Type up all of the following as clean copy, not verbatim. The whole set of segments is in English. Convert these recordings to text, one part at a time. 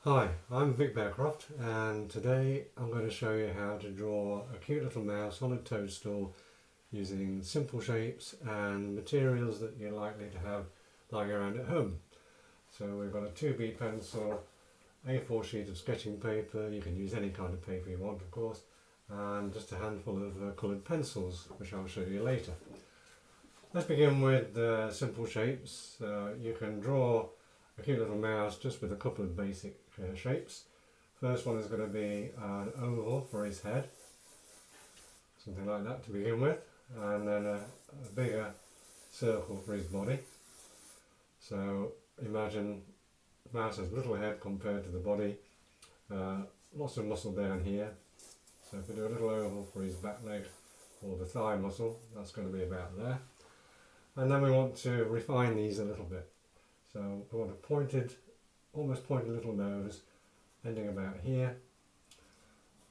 Hi, I'm Bearcroft, and today I'm going to show you how to draw a cute little mouse on a toadstool using simple shapes and materials that you're likely to have lying around at home. So we've got a 2B pencil, A4 sheet of sketching paper, you can use any kind of paper you want of course, and just a handful of coloured pencils which I'll show you later. Let's begin with the simple shapes. You can draw a cute little mouse just with a couple of basic shapes. First one is going to be an oval for his head, something like that to begin with, and then a bigger circle for his body. So imagine the mouse has a little head compared to the body, lots of muscle down here. So if we do a little oval for his back leg or the thigh muscle, that's going to be about there. And then we want to refine these a little bit. So we want a pointed, almost pointed little nose ending about here,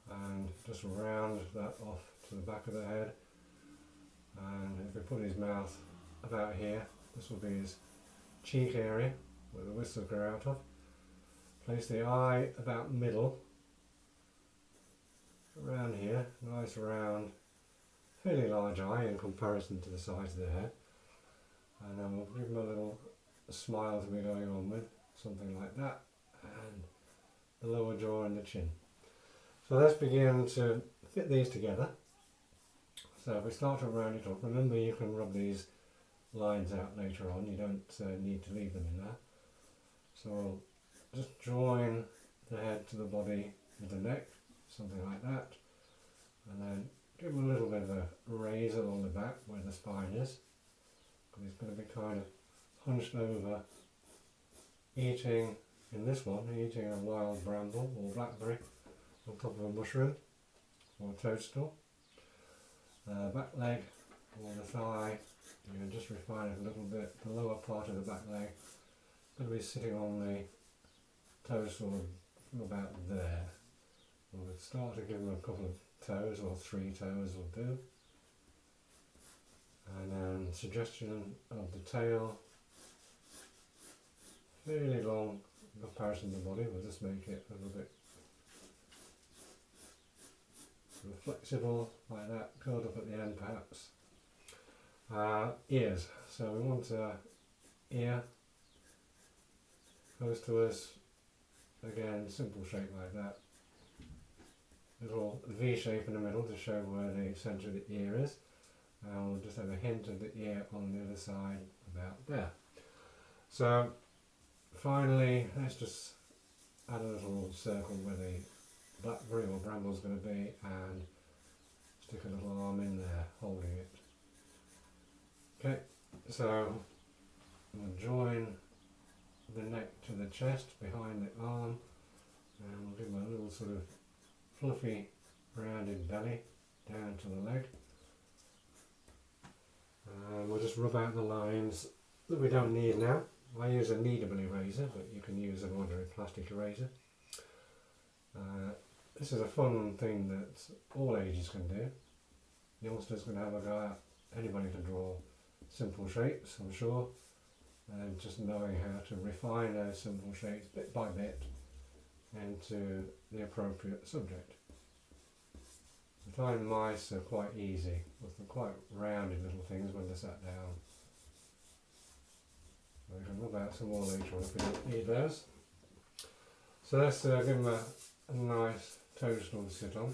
and just round that off to the back of the head. And if we put his mouth about here, this will be his cheek area where the whiskers grow out of. Place the eye about middle, around here, nice round, fairly large eye in comparison to the size of the head. And then we'll give him a little smile to be going on with, something like that, and the lower jaw and the chin. So let's begin to fit these together. So if we start to round it up, remember you can rub these lines out later on, you don't need to leave them in there. So we'll just join the head to the body with the neck, something like that, and then give him a little bit of a raise along the back where the spine is, because he's going to be kind of hunched over, eating, in this one, eating a wild bramble or blackberry on top of a mushroom or a toadstool. Back leg or the thigh, you can just refine it a little bit. The lower part of the back leg is going to be sitting on the toadstool from about there. We'll start to give them a couple of toes, or 3 toes will do. And then suggestion of the tail, fairly long in comparison to the body, we'll just make it a little bit sort of flexible like that, curled up at the end perhaps. Ears, so we want an ear close to us, again simple shape like that, little V shape in the middle to show where the centre of the ear is, and we'll just have a hint of the ear on the other side about there. So finally, let's just add a little circle where the blackberry or bramble is going to be, and stick a little arm in there holding it. Okay, so we'll join the neck to the chest behind the arm, and we'll give him a little sort of fluffy rounded belly down to the leg. And we'll just rub out the lines that we don't need now. I use a kneadable eraser, but you can use an ordinary plastic eraser. This is a fun thing that all ages can do. Youngsters can have a go at, anybody can draw simple shapes, I'm sure, and just knowing how to refine those simple shapes bit by bit into the appropriate subject. I find mice are quite easy, with them quite rounded little things when they're sat down. We can rub out some more later on if we don't need those. So let's give them a nice toadstool to sit on.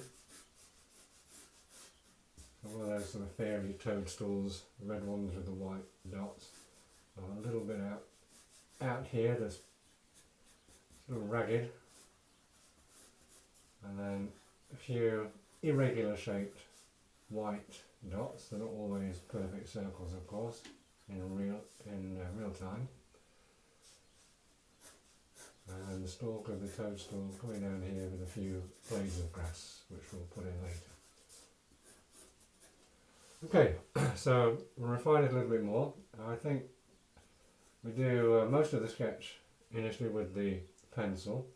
So one of those sort of fairy toadstools, the red ones with the white dots. A little bit out here that's sort of ragged, and then a few irregular shaped white dots. They're not always perfect circles of course in real time. And the stalk of the toadstool coming down here with a few blades of grass, which we'll put in later. Okay, so we'll refine it a little bit more. I think we do most of the sketch initially with the pencil,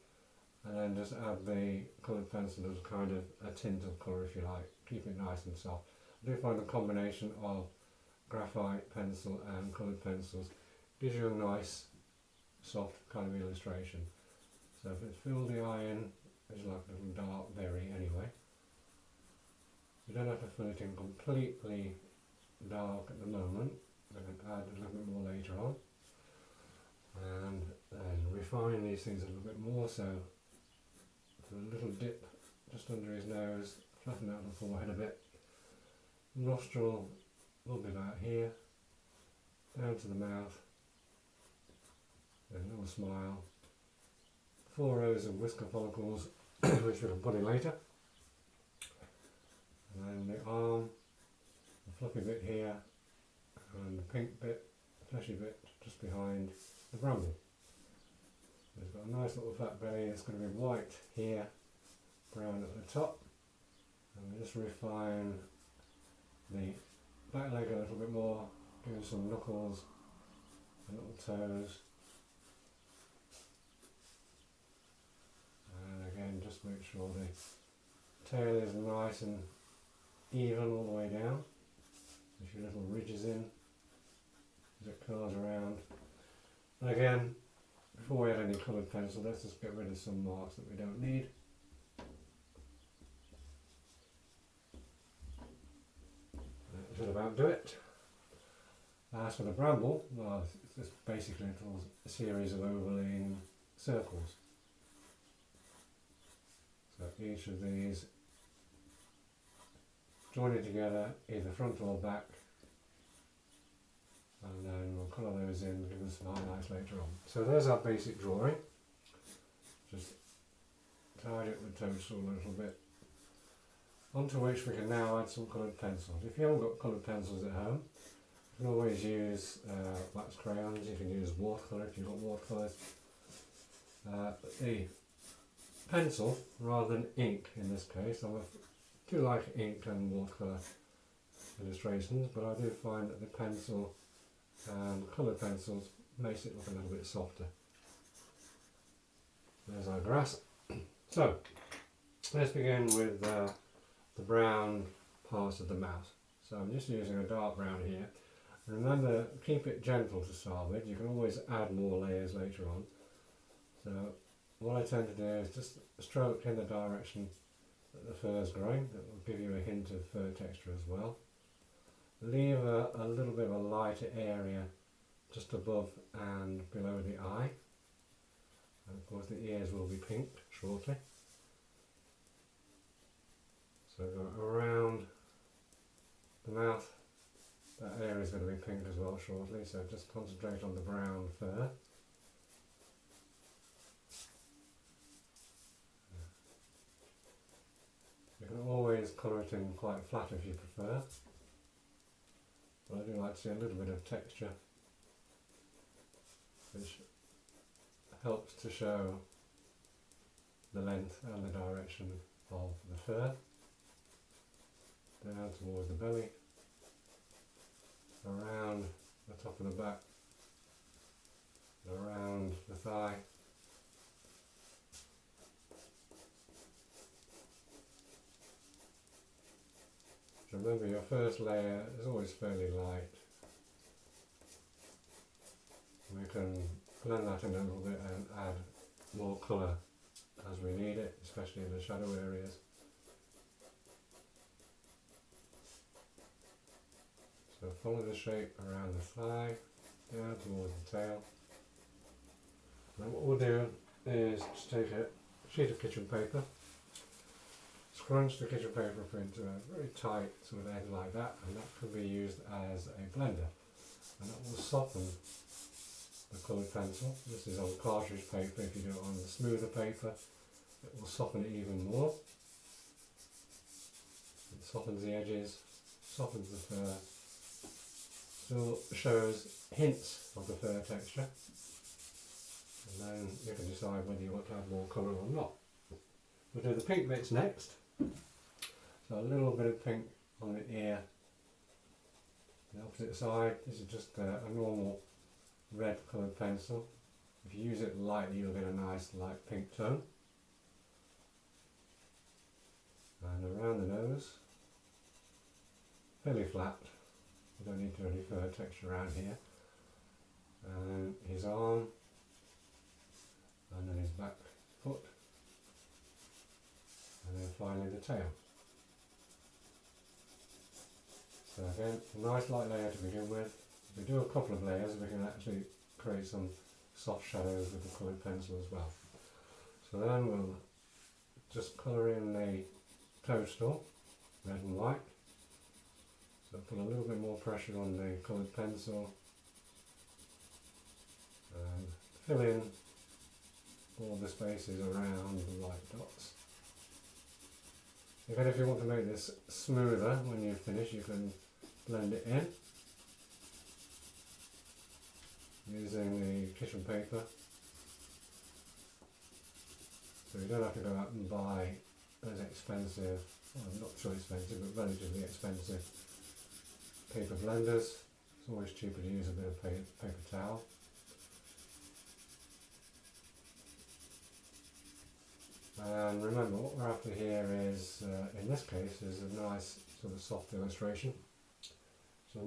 and then just add the coloured pencil as kind of a tint of colour if you like. Keep it nice and soft. I do find the combination of graphite pencil and coloured pencils gives you a nice soft kind of illustration. So So if it's filled the eye in, it's like a little dark berry anyway. You don't have to fill it in completely dark at the moment. I can add a little bit more later on. And then refine these things a little bit more, so a little dip just under his nose, flatten out the forehead a bit. Nostril will be about here, down to the mouth, then a little smile. 4 rows of whisker follicles, which we can put in later. And then the arm, the fluffy bit here, and the pink bit, fleshy bit just behind the bramble. It's got a nice little fat belly. It's going to be white here, brown at the top, and we just refine the back leg a little bit more, give some knuckles and little toes, and again just make sure the tail is nice and even all the way down. A few little ridges in as it curls around. And again, before we add any coloured pencil, let's just get rid of some marks that we don't need. That should about do it. As for the bramble, well, it's just basically a series of ovaling circles. So each of these joining together either front or back, and then we'll colour those in and give them some highlights later on. So there's our basic drawing. Just tidy up the toadstool a little bit, onto which we can now add some coloured pencils. If you haven't got coloured pencils at home, you can always use wax crayons. You can use watercolour if you've got watercolours. The pencil, rather than ink in this case, I do like ink and watercolour illustrations, but I do find that the pencil and coloured pencils makes it look a little bit softer. There's our grass. So let's begin with the brown parts of the mouth. So I'm just using a dark brown here. Remember, keep it gentle to start with. You can always add more layers later on. So what I tend to do is just stroke in the direction that the fur is growing. That will give you a hint of fur texture as well. Leave a little bit of a lighter area just above and below the eye. And of course the ears will be pink shortly. So go around the mouth. That area is going to be pink as well shortly, so just concentrate on the brown fur. You can always colour it in quite flat if you prefer, but I do like to see a little bit of texture, which helps to show the length and the direction of the fur. Down towards the belly, around the top of the back, around the thigh, remember your first layer is always fairly light. We can blend that in a little bit and add more colour as we need it, especially in the shadow areas. So follow the shape around the thigh, down towards the tail. And what we'll do is just take a sheet of kitchen paper, scrunch the kitchen paper up into a very tight sort of end like that, and that can be used as a blender. And that will soften the coloured pencil. This is on cartridge paper. If you do it on the smoother paper, it will soften it even more. It softens the edges, softens the fur, still shows hints of the fur texture, and then you can decide whether you want to add more colour or not. We'll do the pink bits next. So a little bit of pink on the ear. The opposite side, this is just a normal red coloured pencil. If you use it lightly, you'll get a nice light pink tone. And around the nose, fairly flat. You don't need to do any fur texture around here. And his arm, and then his back finally the tail. So again, a nice light layer to begin with. If we do a couple of layers, we can actually create some soft shadows with the coloured pencil as well. So then we'll just colour in the Toadstool, red and white. So put a little bit more pressure on the coloured pencil and fill in all the spaces around the light dots. Again, if you want to make this smoother when you finish, you can blend it in using the kitchen paper. So you don't have to go out and buy those expensive, well, not so expensive, but relatively expensive paper blenders. It's always cheaper to use a bit of paper towel. And remember, what we're after here is, in this case, is a nice sort of soft illustration. So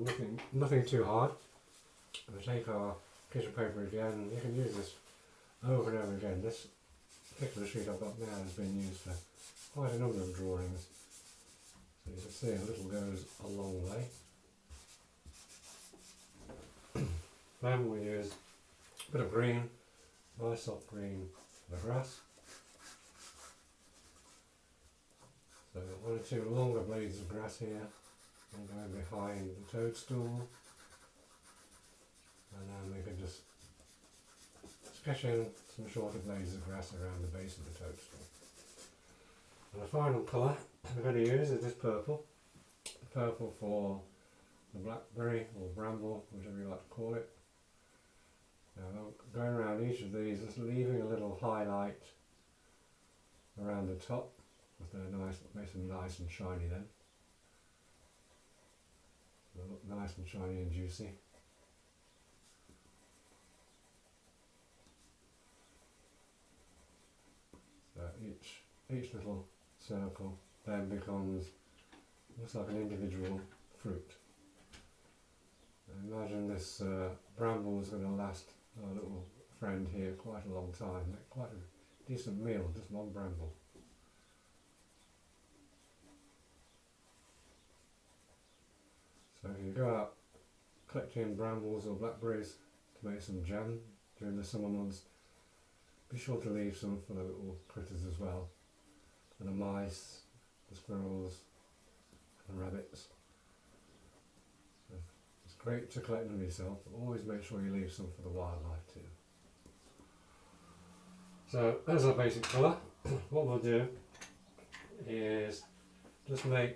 nothing too hard. We take our kitchen paper again. You can use this over and over again. This particular sheet I've got now has been used for quite a number of drawings. So you can see a little goes a long way. Then we use a bit of green, nice soft green for the grass. So one or two longer blades of grass here, and going behind the toadstool, and then we can just sketch in some shorter blades of grass around the base of the toadstool. And the final colour we're going to use is this purple. Purple for the blackberry or bramble, whichever you like to call it. Now going around each of these, just leaving a little highlight around the top. They're nice, makes them nice and shiny then. They look nice and shiny and juicy. So each little circle then becomes, looks like an individual fruit. And imagine this bramble is going to last our little friend here quite a long time. Make quite a decent meal, just one bramble. So if you go out collecting brambles or blackberries to make some jam during the summer months, be sure to leave some for the little critters as well, for the mice, the squirrels, and the rabbits. So it's great to collect them yourself, but always make sure you leave some for the wildlife too. So there's our basic colour. What we'll do is just make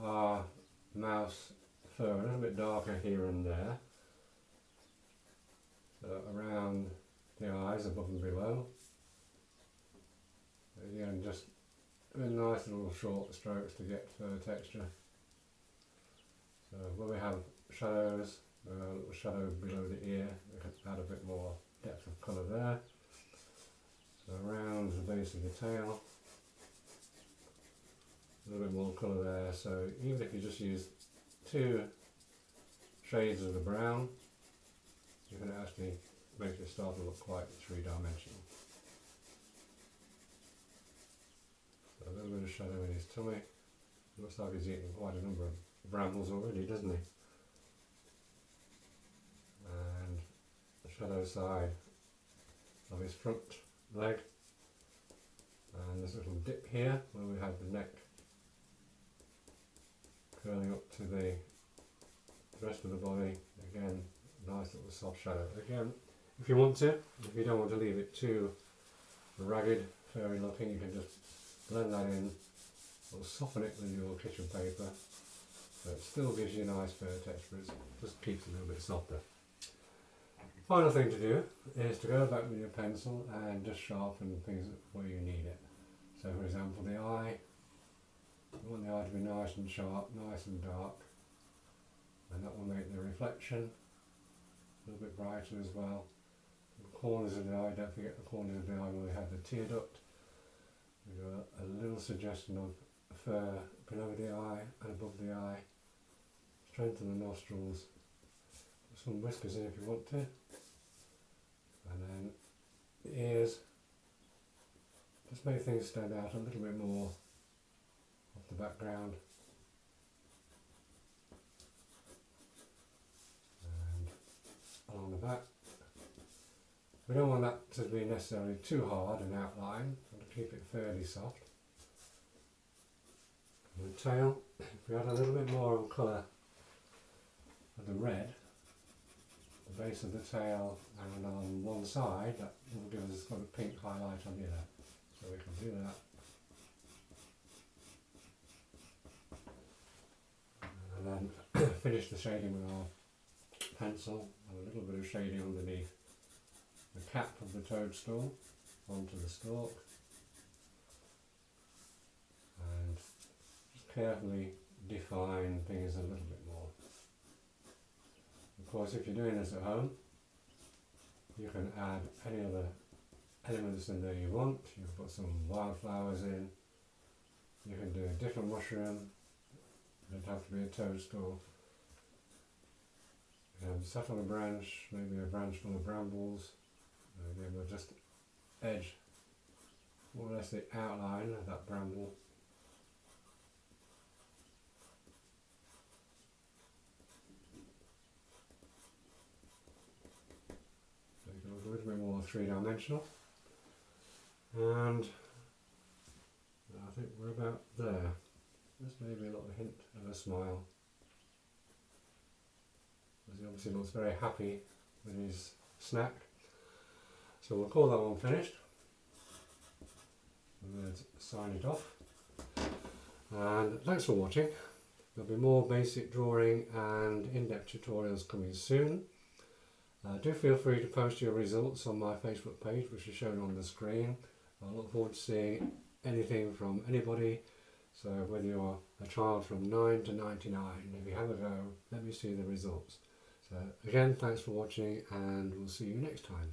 our mouse fur a little bit darker here and there, so around the eyes above and below. Again, just doing nice little short strokes to get fur texture. So where we have shadows, a little shadow below the ear, we can add a bit more depth of colour there. So around the base of the tail, a little bit more colour there. So even if you just use 2 shades of the brown, you can actually make it start to look quite 3-dimensional. So a little bit of shadow in his tummy. Looks like he's eaten quite a number of brambles already, doesn't he? And the shadow side of his front leg, and this little dip here where we have the neck curling up to the rest of the body. Again, nice little soft shadow. Again, if you want to, if you don't want to leave it too ragged, furry looking, you can just blend that in or soften it with your kitchen paper, so it still gives you a nice fur texture, it just keeps it a little bit softer. Final thing to do is to go back with your pencil and just sharpen things where you need it. So for example, the eye, you want the eye to be nice and sharp, nice and dark, and that will make the reflection a little bit brighter as well. The corners of the eye, don't forget the corners of the eye where we have the tear duct. We've got a little suggestion of fur below the eye and above the eye. Strengthen the nostrils, put some whiskers in if you want to, and then the ears. Just make things stand out a little bit more off the background. And along the back. We don't want that to be necessarily too hard an outline, want to keep it fairly soft. And the tail, if we add a little bit more of colour of the red, the base of the tail and on one side, that will give us sort of pink highlight on the other. So we can do that. And then finish the shading with our pencil and a little bit of shading underneath the cap of the toadstool onto the stalk, and just carefully define things a little bit more. Of course, if you're doing this at home, you can add any other elements in there you want. You can put some wildflowers in, you can do a different mushroom, it doesn't have to be a toadstool. You can set on a branch, maybe a branch full of brambles. Again, we'll just edge more or less the outline of that bramble. So you can look a little bit more three-dimensional. And I think we're about there. Just maybe a little hint of a smile. He obviously looks very happy with his snack. So we'll call that one finished. And let's sign it off. And thanks for watching. There'll be more basic drawing and in-depth tutorials coming soon. Do feel free to post your results on my Facebook page, which is shown on the screen. I look forward to seeing anything from anybody. So whether you're a child from 9 to 99, if you have a go, let me see the results. So again, thanks for watching, and we'll see you next time.